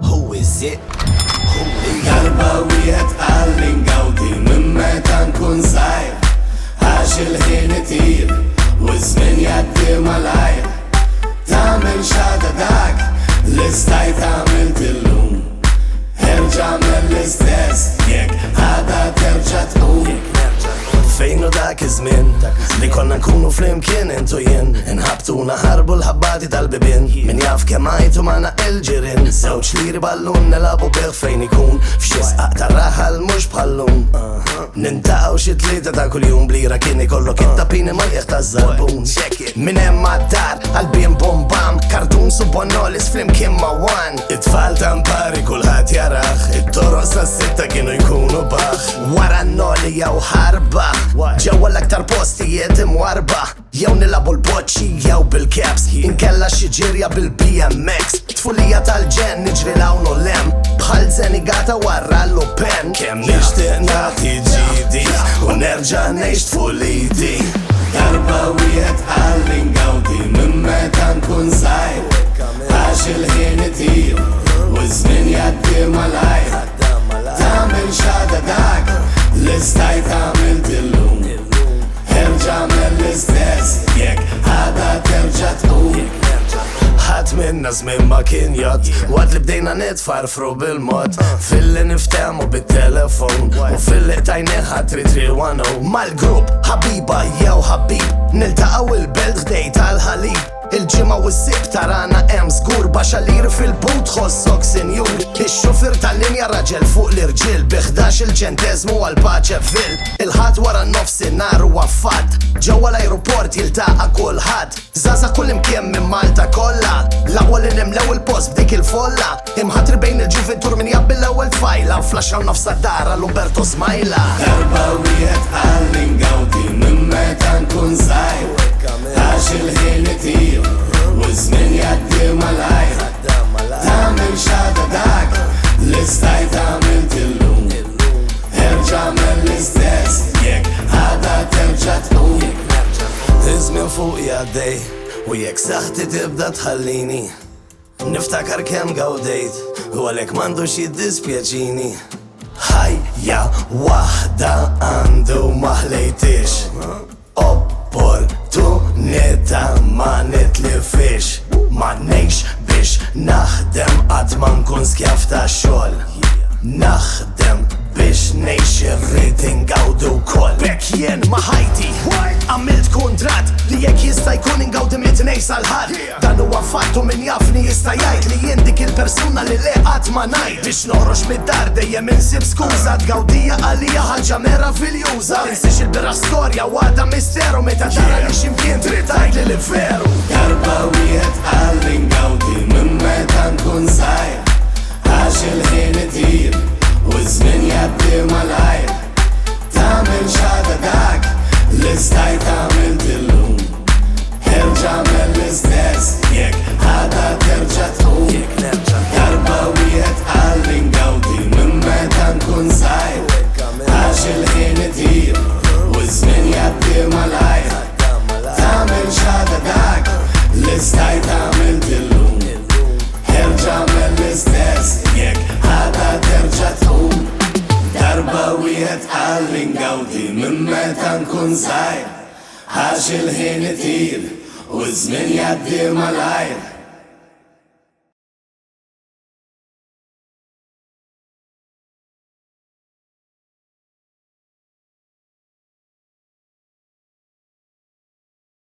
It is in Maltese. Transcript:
Who is it? Darba wieħed qalli ngawdi minn meta nkun żgħir għax il-ħin itir u żmien jgħaddi malajr. Tagħmel x'għada dak li stajt għamilt illum, erġa' mill-istess jekk għada terġa' tqum. Fejn u dak iż-żmien li konna nkunu flimkien intu jien, inħabtu naħarbu l-ħabbati tal-bibien. Min jaf kemm għajtu magħna il-ġirien, żewġ liri ballun nelabu bih fejn ikun, f'xi sqaq tar-raħal mhux bħallum. Nintaqgħu xi tlieta ta' kuljum blira kien ikollok it-tapini mal-qiegħ taż-żarbun. Min hemm għad-dar qalbien bombam, kartun subbonolis flimkien ma' wan. It-tfal ta' mpari kulħadd jaraħ, it-toroq sas-sitta kienu jkunu baħ. Wara n-noli jew ħarba ġewwa l-aktar postijiet imwarba, jew nilabu l-boċċi jew bil-caps, inkella xi ġirja bil-BMX. Tfulija tal-ġen niġri lawn u lem bħal Zenigata warra l-Pen. Kemm nixtieq nagħti ġidi u nerġa' ngħix tfuliti. Darba wieħed qalli ngawdi minn meta nkun żgħir għax il-ħin itir u żmien jgħaddi malajr. Tagħmel x'għada dak li stajt għamilt illum, erġa' mill-istess jekk għada terġa' tqum. Ħadd minna żmien ma kien jgħod waqt li bdejna nitfarfru bil-mod, fil-li niftehmu bit-telefon u fil-li tajnieħa 3310. Mal-grupp ħabiba jew ħabib niltaqgħu il-belt ħdej tal-ħalib. Il-ġimgħa u s-sib tarana hemm żgur baxalir fil-but ħossok sinjur. Ix-xufir tal-linja raġel fuq l-irġiel bi 11 ċentesmu għal-paċe fil. Il-ħadd wara n-nofsinhar huwa fatt, ġewwa l-ajruport jiltaqa' kulħadd. Żgħażagħ kullimkien minn Malta kollha, l-aqwa li nimlew il-post b'dik il-folla. Imħattri bejn il-ġuventur min jabbi l-ewwel fajla, flaxxa nofs ad-dar għall-Umberto Smajla. Darba wieħed qalli ngawdi minn meta nkun żgħir għax il-ħin itir u żmien jgħaddi malajr. Tagħmel x'għada dak li stajt għamilt illum, erġa' mill-istess jekk għada terġa' tqum. Iż-żmien fuq jgħaddej u jekk saħħti tibda tħallini, niftakar kemm gawdejt u għalhekk m'għandux jiddispjaċini. Ħajja waħda għandu ma ħlejtix, opportunità ma nitlifix. Ma ngħix biex naħdem qatt ma nkun skjaf tax-xogħol, naħdem biex ngħix irrid ingawdu wkoll. Bekk jien ma' ħajti għamilt kuntratt li jekk jista' jkun ingawdi mit-tnejn sal-ħadd. Dan huwa fatt u min jafni jista' jgħid li jien dik il-persuna li qatt ma ngħid. Biex noħroġ mid-dar dejjem insib skuża, tgawdija għalija ħaġa meraviljuża. Insix il-bira storja u għadha misteru meta tara li x'imkien trid tgħidli li veru. Darba wieħed qalli ngawdi minn meta nkun żgħir għax il-ħin itir u żmien jgħaddi malajr. Tagħmel x'għada dak li stajt għamilt illum, erġa' mill-istess jekk għada terġa' tqum. Darba wieħed qalli ngawdi minn meta nkun żgħir għax il-ħin itir u żmien jgħaddi malajr. Tagħmel x'għada dak li stajt għamilt illum, erġa' mill-istess jekk għada terġa' tqum. Darba wieħed qalli ngawdi minn meta nkun żgħir għax il-ħin itir u żmien jgħaddi malajr.